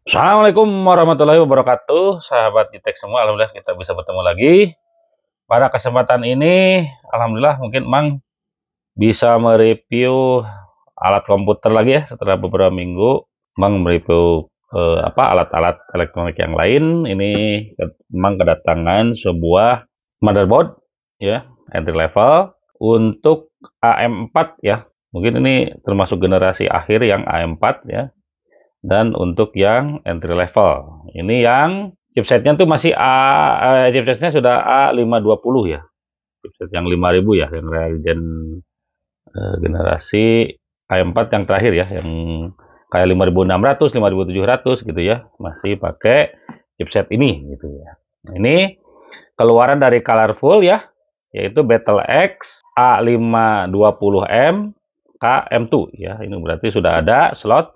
Assalamualaikum warahmatullahi wabarakatuh, sahabat Gitek semua. Alhamdulillah kita bisa bertemu lagi. Pada kesempatan ini, alhamdulillah mungkin Mang bisa mereview alat komputer lagi ya setelah beberapa minggu. Mang mereview alat-alat elektronik yang lain. Ini Mang kedatangan sebuah motherboard ya, entry level untuk AM4 ya. Mungkin ini termasuk generasi akhir yang AM4 ya. Dan untuk yang entry level, ini yang chipsetnya tuh masih chipsetnya sudah A520 ya, chipset yang 5000 ya, yang Ryzen generasi A4 yang terakhir ya, yang kayak 5600, 5700 gitu ya, masih pakai chipset ini gitu ya. Ini keluaran dari Colorful ya, yaitu BattleX A520M KM2 ya. Ini berarti sudah ada slot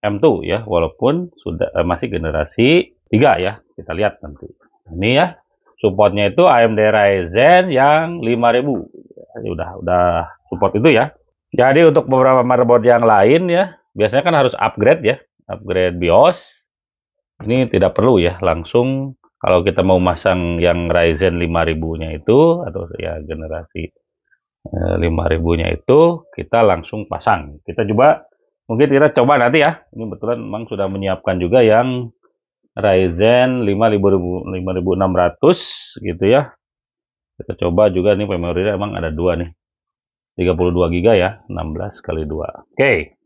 M2 ya, walaupun sudah masih generasi 3 ya. Kita lihat nanti. Ini ya, supportnya itu AMD Ryzen yang 5000. Ya, udah support itu ya. Jadi untuk beberapa motherboard yang lain ya, biasanya kan harus upgrade ya, upgrade BIOS. Ini tidak perlu ya, langsung kalau kita mau masang yang Ryzen 5000-nya itu atau ya generasi 5000-nya itu kita langsung pasang. Kita mungkin kita coba nanti ya. Ini kebetulan memang sudah menyiapkan juga yang Ryzen 5600 gitu ya. Kita coba juga nih memorinya emang ada dua nih. 32 GB ya, 16 kali 2. Oke.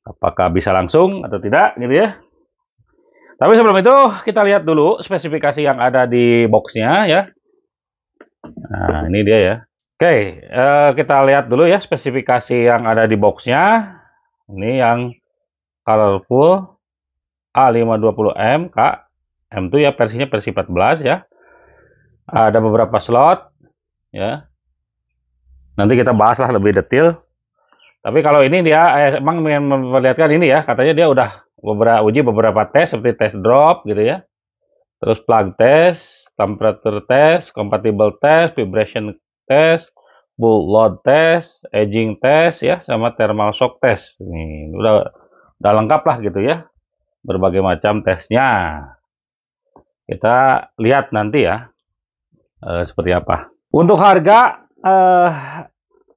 Apakah bisa langsung atau tidak gitu ya. Tapi sebelum itu kita lihat dulu spesifikasi yang ada di boxnya ya. Nah, ini dia ya. Oke, kita lihat dulu ya spesifikasi yang ada di boxnya. Ini yang Colorful A520M Kak M2 ya, versinya versi 14 ya. Ada beberapa slot ya. Nanti kita bahaslah lebih detail. Tapi kalau ini dia emang ingin memperlihatkan ini ya, katanya dia udah uji beberapa tes seperti test drop gitu ya. Terus plug test, temperature test, compatible test, vibration test, boot load test, edging test ya, sama thermal shock test. Ini udah lengkap lah gitu ya. Berbagai macam tesnya. Kita lihat nanti ya seperti apa. Untuk harga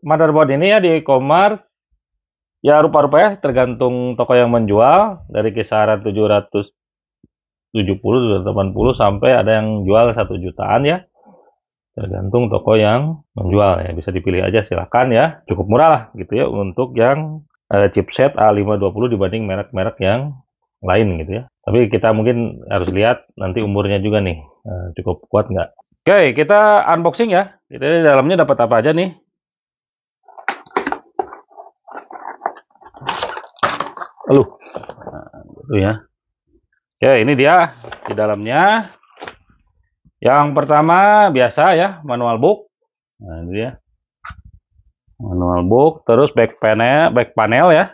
motherboard ini ya di e-commerce ya rupa-rupanya tergantung toko yang menjual, dari kisaran 770, 780 sampai ada yang jual 1 jutaan ya. Tergantung toko yang menjual ya, bisa dipilih aja silakan ya. Cukup murah lah gitu ya untuk yang chipset A520 dibanding merek-merek yang lain gitu ya. Tapi kita mungkin harus lihat nanti umurnya juga nih, cukup kuat nggak. Oke, kita unboxing ya. Kita di dalamnya dapat apa aja nih? Nah, gitu ya. Oke, ini dia di dalamnya. Yang pertama biasa ya, manual book. Nah, ini dia. Manual book, terus back panel ya.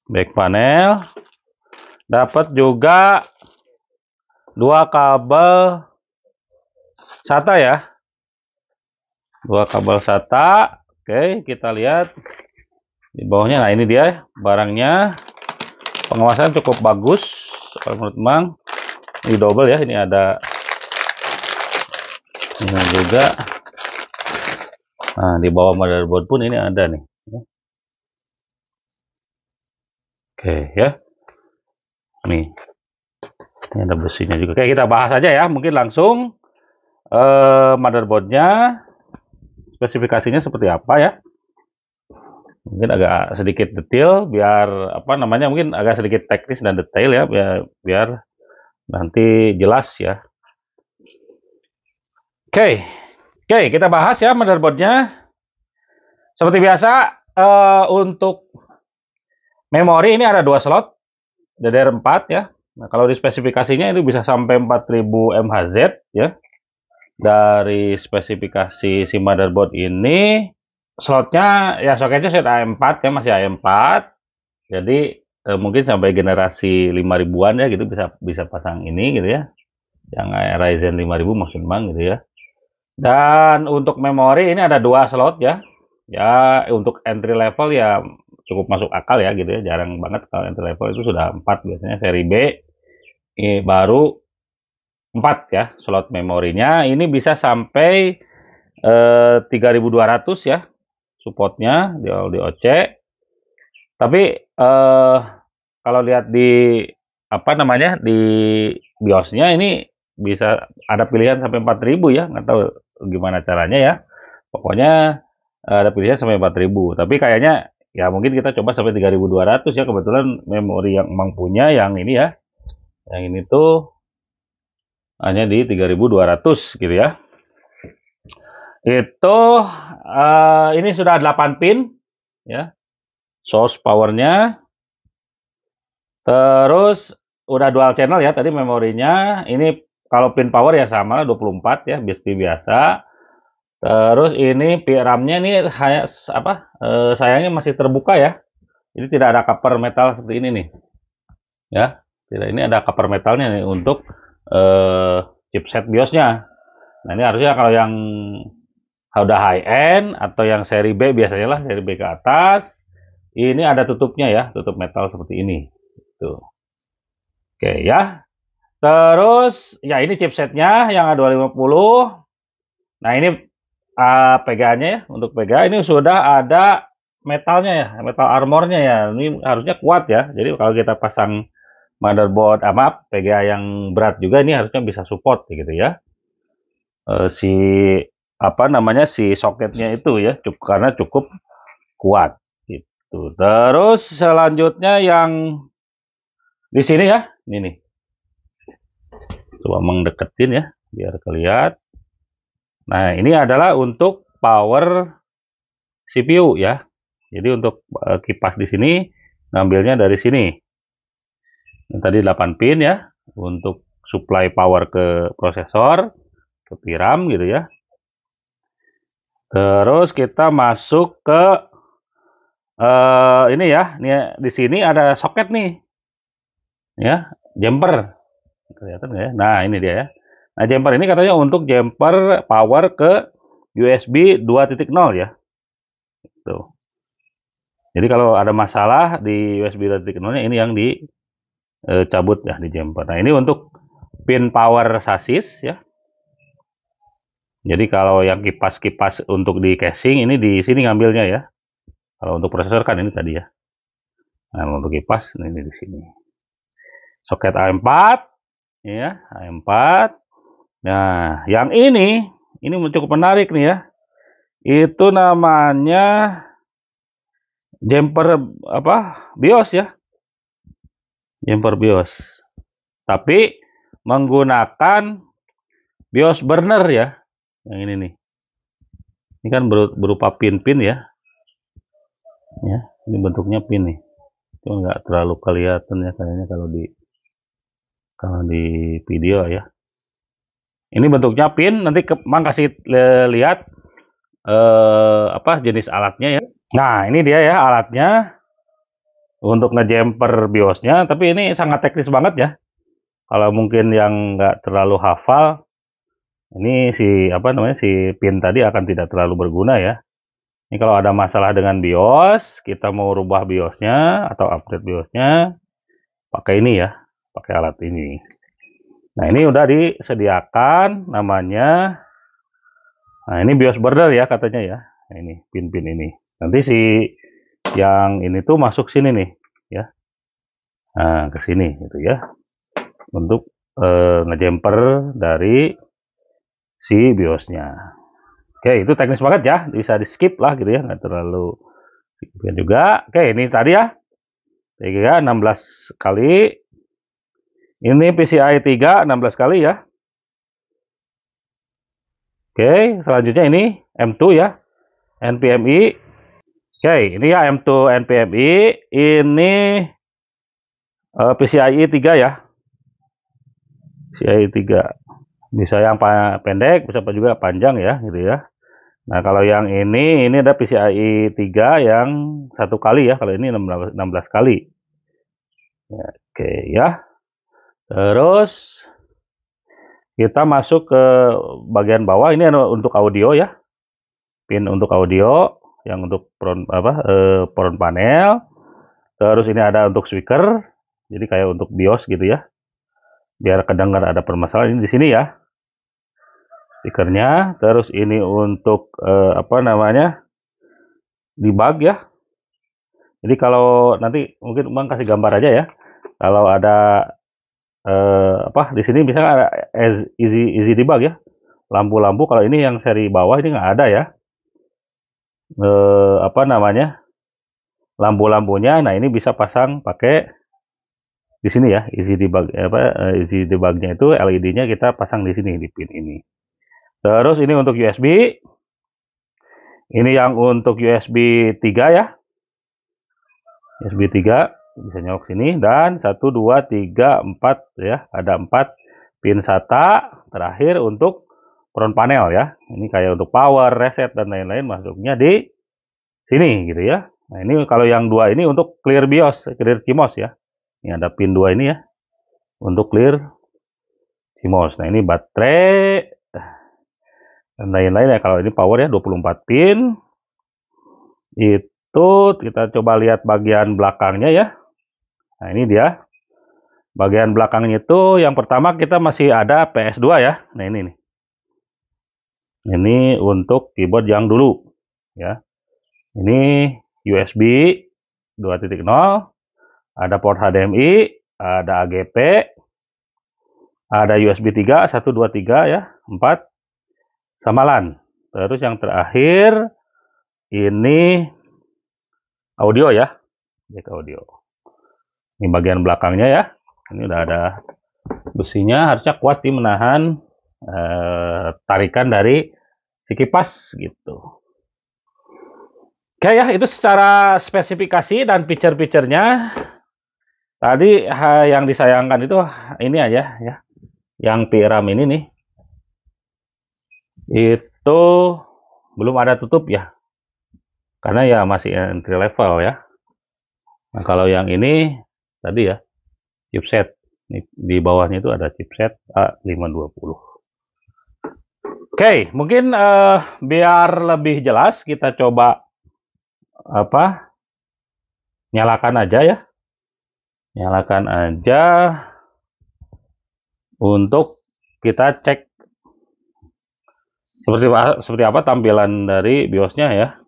Back panel. Dapat juga 2 kabel SATA ya. 2 kabel SATA. Oke, kita lihat di bawahnya. Nah, ini dia barangnya. Pengawasan cukup bagus kalau menurut Mang. Ini double ya, ini ada ini juga. Nah, di bawah motherboard pun ini ada nih. Oke ya. Nih. Ini ada besinya juga. Oke, kita bahas aja ya. Mungkin langsung motherboardnya, spesifikasinya seperti apa ya. Mungkin agak sedikit detail biar mungkin agak sedikit teknis dan detail ya, biar nanti jelas ya. Oke, kita bahas ya motherboardnya. Seperti biasa untuk memori ini ada 2 slot DDR4 ya. Nah, kalau di spesifikasinya ini bisa sampai 4000 mHz ya. Dari spesifikasi si motherboard ini slotnya ya soketnya set AM4 ya, masih AM4. Jadi mungkin sampai generasi 5000-an ya gitu bisa pasang ini gitu ya. Yang Ryzen 5000 maksud Bang gitu ya. Dan untuk memori ini ada 2 slot ya. Ya untuk entry level ya cukup masuk akal ya gitu ya. Jarang banget kalau entry level itu sudah 4, biasanya seri B baru 4 ya slot memorinya. Ini bisa sampai 3200 ya supportnya di OC. Tapi kalau lihat di apa namanya di BIOSnya ini bisa ada pilihan sampai 4000 ya, nggak tahu gimana caranya ya. Pokoknya ada pilihan sampai 4000, tapi kayaknya ya mungkin kita coba sampai 3200 ya. Kebetulan memori yang Mang punya yang ini ya, yang ini tuh hanya di 3200 gitu ya. Itu ini sudah 8 pin ya, source powernya. Terus udah dual channel ya tadi memorinya. Ini kalau pin power ya sama 24 ya, BSP biasa. Terus ini RAM-nya ini sayangnya masih terbuka ya. Jadi tidak ada cover metal seperti ini nih. Ya, tidak, ini ada cover metalnya nih untuk chipset BIOS-nya. Nah, ini harusnya kalau yang udah high end atau yang seri B biasanya lah, seri B ke atas, ini ada tutupnya ya, tutup metal seperti ini. Tuh. Oke ya. Terus ya ini chipsetnya yang A250. Nah, ini PGA-nya ya, untuk PGA ini sudah ada metalnya ya, metal armornya ya. Ini harusnya kuat ya. Jadi kalau kita pasang motherboard PGA yang berat juga, ini harusnya bisa support gitu ya. Si soketnya itu ya, karena cukup kuat gitu. Terus selanjutnya yang di sini ya, ini nih. Coba mendeketin ya, biar kelihatan. Nah, ini adalah untuk power CPU ya. Jadi untuk kipas di sini ngambilnya dari sini. Ini tadi 8 pin ya, untuk supply power ke prosesor, ke VRAM gitu ya. Terus kita masuk ke ini ya, di sini ada soket nih. Ya, jumper. Kelihatan nggak ya? Nah, ini dia ya. Nah, jumper ini katanya untuk jumper power ke USB 2.0 ya. Tuh. Jadi kalau ada masalah di USB 2.0-nya, ini yang dicabut ya di jumper. Nah, ini untuk pin power sasis ya. Jadi kalau yang kipas-kipas untuk di casing ini di sini ngambilnya ya. Kalau untuk prosesor kan ini tadi ya. Nah, untuk kipas ini di sini. Soket A4 ya, A4. Nah, yang ini cukup menarik nih ya. Itu namanya jumper BIOS ya. Jumper BIOS. Tapi menggunakan BIOS burner ya. Yang ini nih. Ini kan berupa pin-pin ya. Ya, ini bentuknya pin nih. Cuma nggak terlalu kelihatan ya kayaknya kalau di video ya. Ini bentuknya pin, nanti Mang kasih lihat jenis alatnya ya. Nah, ini dia ya alatnya untuk ngejumper BIOS-nya, tapi ini sangat teknis banget ya. Kalau mungkin yang nggak terlalu hafal, ini si pin tadi akan tidak terlalu berguna ya. Ini kalau ada masalah dengan BIOS, kita mau rubah BIOS-nya atau update BIOS-nya, pakai ini ya, pakai alat ini. Nah, ini udah disediakan namanya. Nah, ini BIOS burner ya katanya ya. Nah, ini pin-pin ini. Nanti si yang ini tuh masuk sini nih ya. Nah, ke sini gitu ya. Untuk ngejumper dari si BIOS-nya. Oke, itu teknis banget ya. Bisa di-skip lah gitu ya, nggak terlalu juga. Oke, ini tadi ya. 16 kali. Ini PCIe 3 16 kali ya. Oke, selanjutnya ini M2 ya. NVMe. Oke, ini ya M2 NVMe. Ini PCIe 3 ya. PCIe 3. Bisa yang pendek, bisa juga panjang ya, gitu ya. Nah, kalau yang ini ada PCIe 3 yang 1 kali ya. Kalau ini 16 kali. Ya, oke ya. Terus kita masuk ke bagian bawah. Ini untuk audio ya. Pin untuk audio yang untuk front panel. Terus ini ada untuk speaker, jadi kayak untuk BIOS gitu ya, biar kedengar ada permasalahan ini di sini ya, speakernya. Terus ini untuk debug ya. Jadi kalau nanti mungkin Bang kasih gambar aja ya, kalau ada di sini misalnya ada easy debug ya, lampu-lampu. Kalau ini yang seri bawah ini nggak ada ya, lampu-lampunya. Nah ini bisa pasang pakai di sini ya, easy debugnya itu LED-nya kita pasang di sini di pin ini. Terus ini untuk USB, ini yang untuk USB 3 ya, USB 3 bisa nyolok sini, dan 1 2 3 4 ya, ada 4 pin SATA. Terakhir untuk front panel ya, ini kayak untuk power, reset dan lain-lain masuknya di sini gitu ya. Nah ini kalau yang dua ini untuk clear BIOS, clear CMOS ya. Ini ada pin 2 ini ya, untuk clear CMOS. Nah ini baterai dan lain-lain ya. Kalau ini power ya 24 pin. Itu kita coba lihat bagian belakangnya ya. Nah ini dia bagian belakangnya. Itu yang pertama kita masih ada PS2 ya. Nah ini nih, ini untuk keyboard yang dulu ya. Ini USB 2.0, ada port HDMI, ada AGP, ada USB 3 1 2 3 ya, 4 sama LAN. Terus yang terakhir ini audio ya, jack audio. Ini bagian belakangnya ya. Ini udah ada besinya, harusnya kuat sih menahan tarikan dari si kipas gitu. Oke ya, itu secara spesifikasi dan feature-featurenya. Tadi yang disayangkan itu ini aja ya, yang PRAM ini nih, itu belum ada tutup ya, karena ya masih entry level ya. Nah kalau yang ini tadi ya, chipset di bawahnya itu ada chipset A520. Oke, mungkin biar lebih jelas kita coba nyalakan aja ya, nyalakan aja untuk kita cek seperti apa tampilan dari BIOS-nya ya.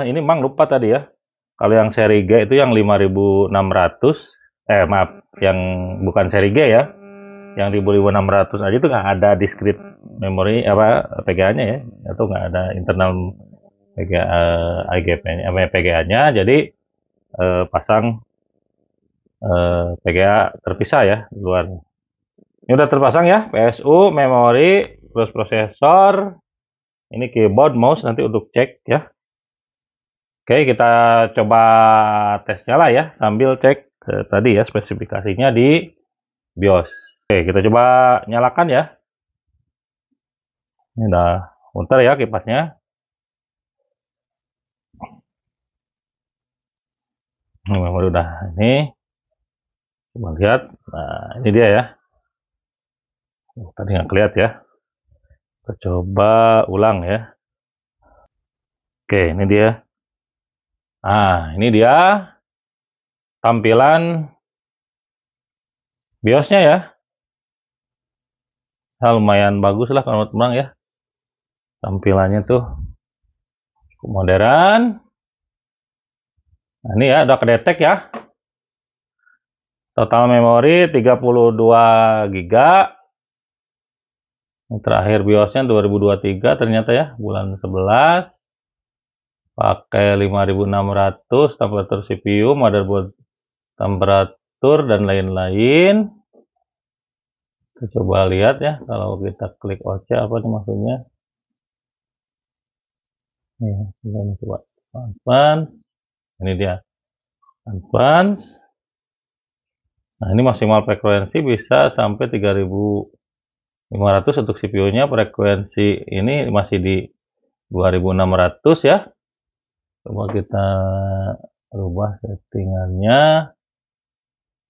ini Mang lupa tadi ya. Kalau yang seri G itu yang 5600, maaf, yang bukan seri G ya. Yang 1600 aja itu nggak ada discrete memory PGA-nya ya, atau nggak ada internal PGA IGP-nya, PGA-nya. Jadi pasang PGA terpisah ya di luar. Ini udah terpasang ya, PSU, memori, terus prosesor. Ini keyboard, mouse nanti untuk cek ya. Oke, kita coba tes nyala ya, sambil cek tadi ya spesifikasinya di BIOS. Oke, kita coba nyalakan ya. Ini udah muter ya kipasnya. Ini memori udah ini. Coba lihat. Nah, ini dia ya. Tadi nggak kelihatan ya. Kita coba ulang ya. Oke, ini dia. Nah, ini dia tampilan BIOS-nya ya. Nah, lumayan bagus lah kalau teman ya. Tampilannya tuh cukup modern. Nah, ini ya udah kedetek ya. Total memori 32 GB. Ini terakhir BIOS-nya 2023 ternyata ya, bulan 11. Pakai 5600, temperatur CPU, motherboard temperatur dan lain-lain. Kita coba lihat ya, kalau kita klik OC apa nih maksudnya. Nih, kita coba advance. Ini dia advance. Nah, ini maksimal frekuensi bisa sampai 3500 untuk CPU-nya. Frekuensi ini masih di 2600 ya. Coba kita rubah settingannya.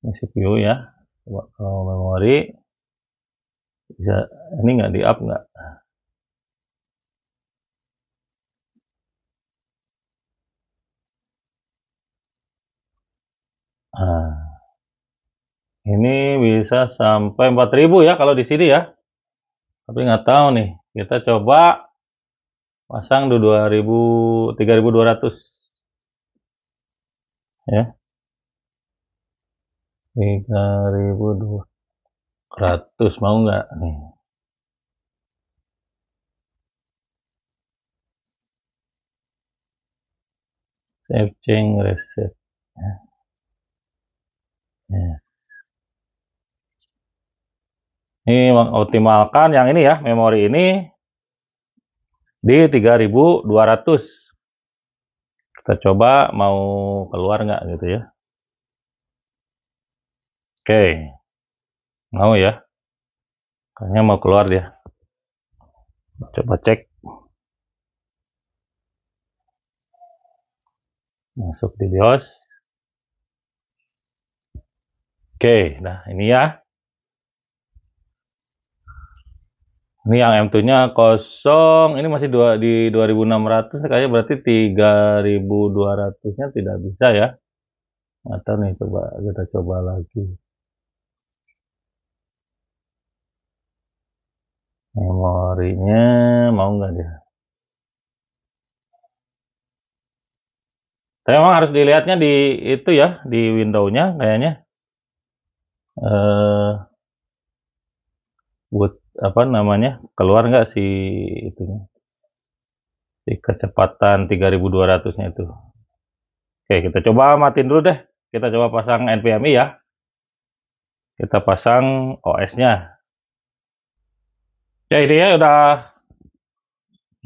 Ini CPU ya. Coba kalau memori bisa, ini nggak di up nggak? Nah, ini bisa sampai 4000 ya kalau di sini ya. Tapi nggak tahu nih. Kita coba pasang 3200 ya. 3200 mau nggak nih? Save change reset ya. Ini mengoptimalkan yang ini ya, memori ini di 3200. Kita coba mau keluar nggak gitu ya. Oke, mau ya, kayaknya mau keluar dia. Coba cek, masuk di BIOS. Oke, nah ini ya. Ini yang M2-nya kosong, ini masih di 2600, kayaknya berarti 3200-nya tidak bisa ya. Atau nih, coba kita coba lagi. Memorinya mau nggak dia? Tapi memang harus dilihatnya di itu ya, di window-nya kayaknya. Buat apa namanya, keluar nggak sih itunya, si kecepatan 3200-nya itu. Oke, kita coba matiin dulu deh. Kita coba pasang NVMe ya. Kita pasang OS-nya. Ya, ini ya udah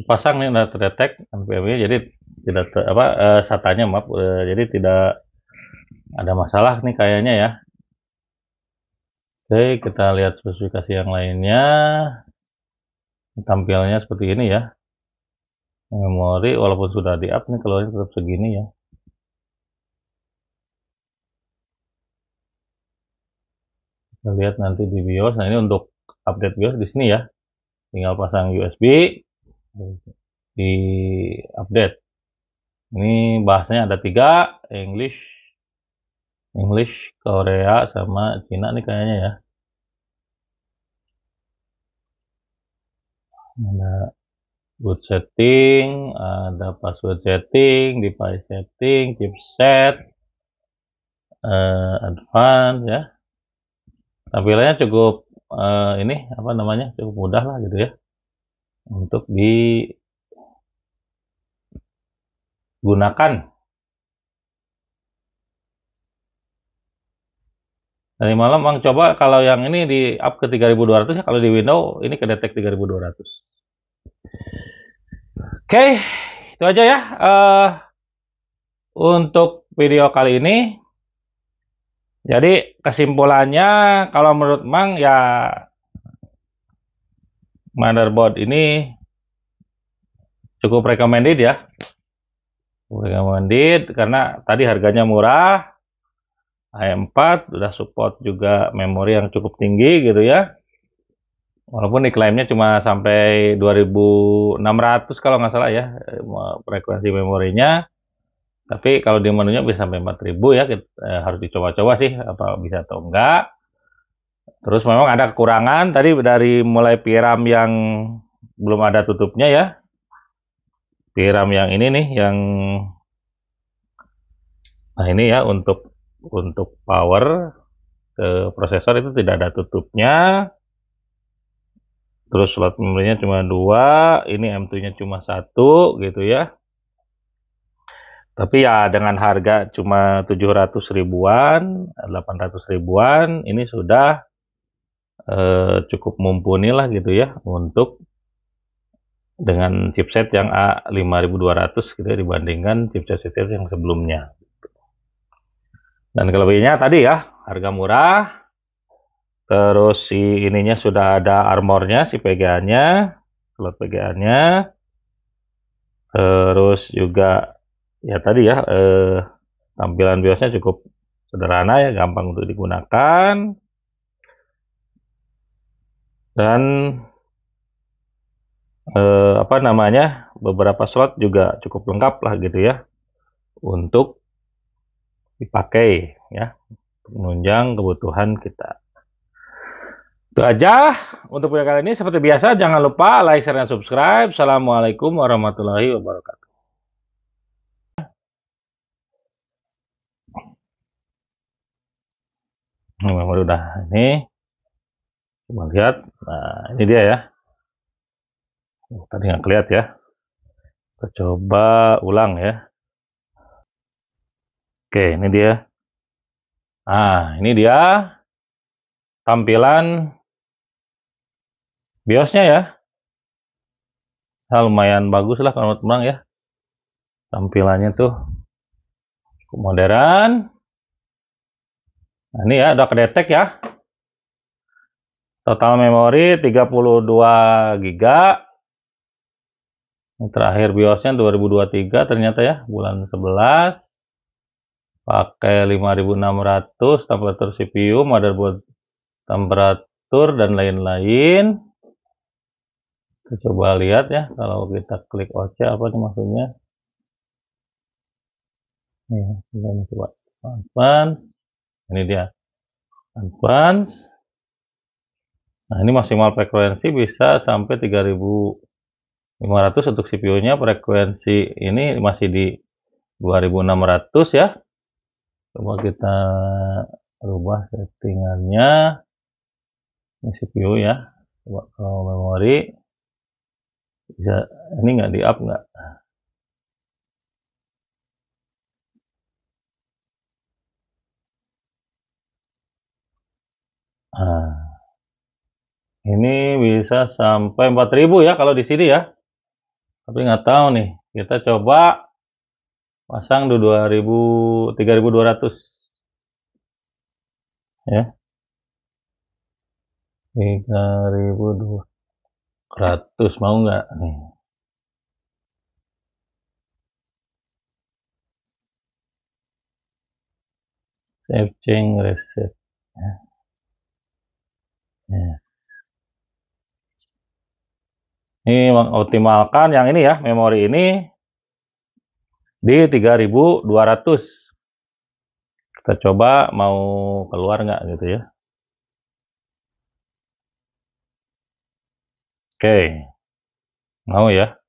pasang nih, udah terdetek NVMe, jadi tidak SATA-nya maaf, jadi tidak ada masalah nih kayaknya ya. Oke, kita lihat spesifikasi yang lainnya. Tampilnya seperti ini ya. Memori walaupun sudah di up nih, keluarnya tetap segini ya. Kita lihat nanti di BIOS. Nah, ini untuk update BIOS di sini ya. Tinggal pasang USB di update. Ini bahasanya ada 3, English, Korea, sama Cina nih kayaknya ya. Ada boot setting, ada password setting, device setting, chipset, advance ya. Tampilannya cukup ini apa namanya, cukup mudah lah gitu ya untuk digunakan. Tadi malam Bang coba kalau yang ini di up ke 3200 ya, kalau di Windows ini kedetek 3200. Oke, itu aja ya untuk video kali ini. Jadi kesimpulannya kalau menurut Mang ya, motherboard ini cukup recommended ya. Recommended karena tadi harganya murah, i4 sudah support juga memori yang cukup tinggi gitu ya. Walaupun diklaimnya cuma sampai 2600 kalau nggak salah ya frekuensi memorinya. Tapi kalau di menunya bisa sampai 4000 ya, harus dicoba-coba sih apa bisa atau enggak. Terus memang ada kekurangan tadi dari mulai VRAM yang belum ada tutupnya ya. VRAM yang ini nih yang nah ini ya untuk power ke prosesor itu tidak ada tutupnya. Terus slot memorinya cuma 2, ini M2-nya cuma 1 gitu ya. Tapi ya dengan harga cuma 700 ribuan, 800 ribuan, ini sudah cukup mumpuni lah gitu ya untuk dengan chipset yang A5200 gitu ya dibandingkan chipset-chipset yang sebelumnya. Dan kelebihannya tadi ya, harga murah, terus si ininya sudah ada armornya, si PGA-nya, slot PGA-nya, terus juga ya tadi ya tampilan BIOS-nya cukup sederhana ya, gampang untuk digunakan, dan apa namanya, beberapa slot juga cukup lengkap lah gitu ya untuk dipakai ya, menunjang kebutuhan kita. Itu aja untuk video kali ini. Seperti biasa jangan lupa like, share, dan subscribe. Assalamualaikum warahmatullahi wabarakatuh. Ini memang udah ini, coba lihat. Nah ini dia ya, tadi nggak kelihatan ya, kita coba ulang ya. Oke, ini dia. Nah ini dia tampilan BIOS-nya ya. Nah, lumayan bagus lah kalau menurut Bang ya, tampilannya tuh cukup modern. Nah ini ya udah kedetek ya, total memori 32 GB. Ini terakhir BIOS-nya 2023 ternyata ya, bulan 11. Pakai 5600, temperatur CPU, motherboard temperatur, dan lain-lain. Kita coba lihat ya, kalau kita klik OC apa nih maksudnya. Nih, kita coba advance. Ini dia, advance. Nah, ini maksimal frekuensi bisa sampai 3500 untuk CPU-nya. Frekuensi ini masih di 2600 ya. Coba kita rubah settingannya. Ini CPU ya. Coba kalau memori bisa, ini nggak di up nggak? Nah, ini bisa sampai 4000 ya kalau di sini ya. Tapi nggak tahu nih. Kita coba pasang di 3200 ya. 3200 mau nggak nih? Save change reset ya. Ini mengoptimalkan yang ini ya, memori ini di 3200. Kita coba mau keluar nggak gitu ya. Oke, mau ya.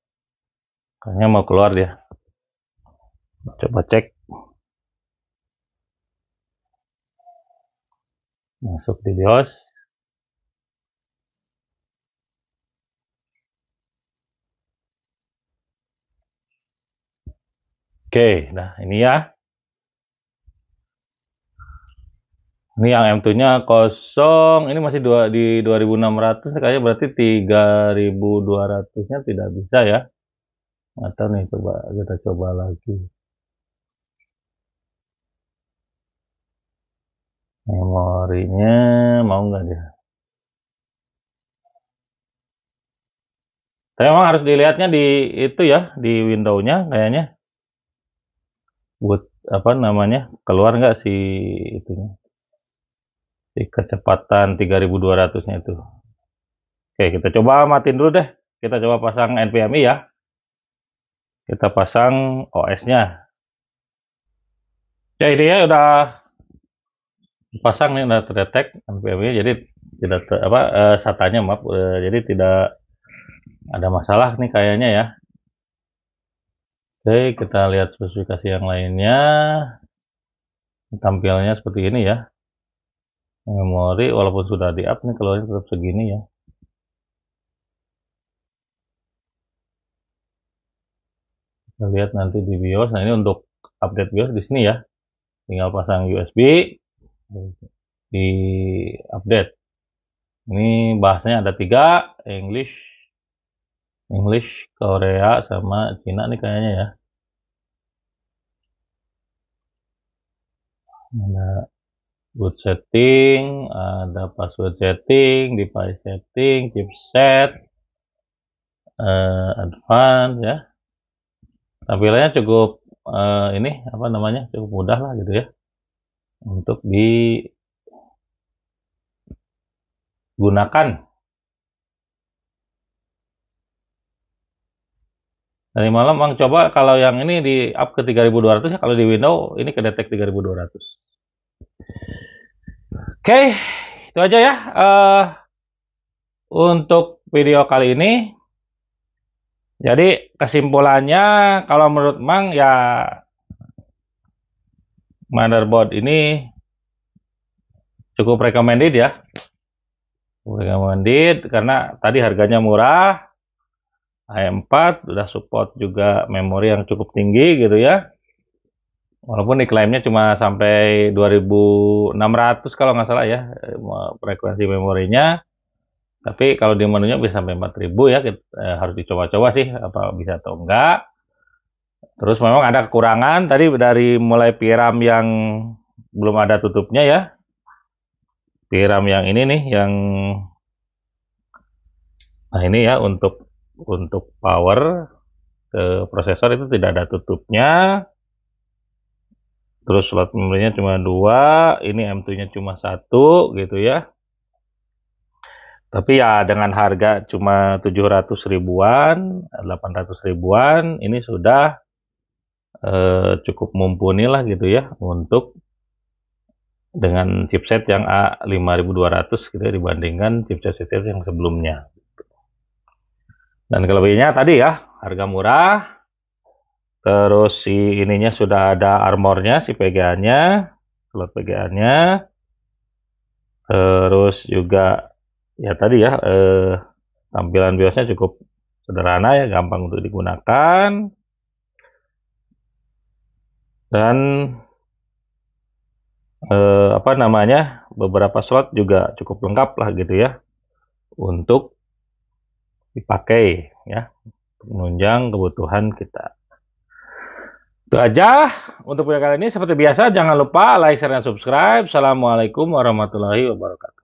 Kayaknya mau keluar dia. Coba cek. Masuk di BIOS. Oke, nah ini ya. Ini yang M2-nya kosong. Ini masih di 2600. Kayaknya berarti 3200-nya tidak bisa ya. Atau nih coba kita coba lagi. Memorinya mau nggak dia? Tapi memang harus dilihatnya di itu ya, di window-nya kayaknya. Buat apa namanya? Keluar nggak si itunya? Si kecepatan 3200-nya itu. Oke, kita coba matiin dulu deh. Kita coba pasang NVMe ya. Kita pasang OS-nya. Ya ini ya udah pasang nih, udah terdetek NVMe, jadi tidak SATA-nya maaf, jadi tidak ada masalah nih kayaknya ya. Oke, kita lihat spesifikasi yang lainnya. Tampilnya seperti ini ya. Memori walaupun sudah di-up nih keluarnya tetap segini ya. Kita lihat nanti di BIOS. Nah, ini untuk update BIOS di sini ya. Tinggal pasang USB di update. Ini bahasanya ada 3, English, Korea, sama Cina nih kayaknya ya. Ada boot setting, ada password setting, device setting, chipset, advance ya. Tampilannya cukup ini apa namanya, cukup mudah lah gitu ya untuk digunakan. Dari malam Bang coba kalau yang ini di up ke 3200 ya, kalau di Windows ini kedetek 3200. Oke, itu aja ya untuk video kali ini. Jadi kesimpulannya kalau menurut Mang ya, motherboard ini cukup recommended ya. Recommended karena tadi harganya murah. i4 sudah support juga memori yang cukup tinggi gitu ya. Walaupun diklaimnya cuma sampai 2600 kalau nggak salah ya frekuensi memorinya. Tapi kalau di menunya bisa sampai 4000 ya, harus dicoba-coba sih apa bisa atau enggak. Terus memang ada kekurangan tadi dari mulai VRAM yang belum ada tutupnya ya. VRAM yang ini nih yang nah ini ya untuk power ke prosesor itu tidak ada tutupnya. Terus slot memorinya cuma 2, ini M2-nya cuma 1 gitu ya. Tapi ya dengan harga cuma 700 ribuan, 800 ribuan, ini sudah cukup mumpuni lah gitu ya untuk dengan chipset yang A5200 gitu ya, dibandingkan chipset yang sebelumnya. Dan kelebihannya tadi ya, harga murah, terus si ininya sudah ada armornya, si PGA-nya, slot PGA-nya, terus juga ya tadi ya, tampilan BIOS-nya cukup sederhana ya, gampang untuk digunakan, dan apa namanya, beberapa slot juga cukup lengkap lah gitu ya, untuk dipakai ya, menunjang kebutuhan kita. Itu aja untuk video kali ini. Seperti biasa jangan lupa like, share, dan subscribe. Assalamualaikum warahmatullahi wabarakatuh.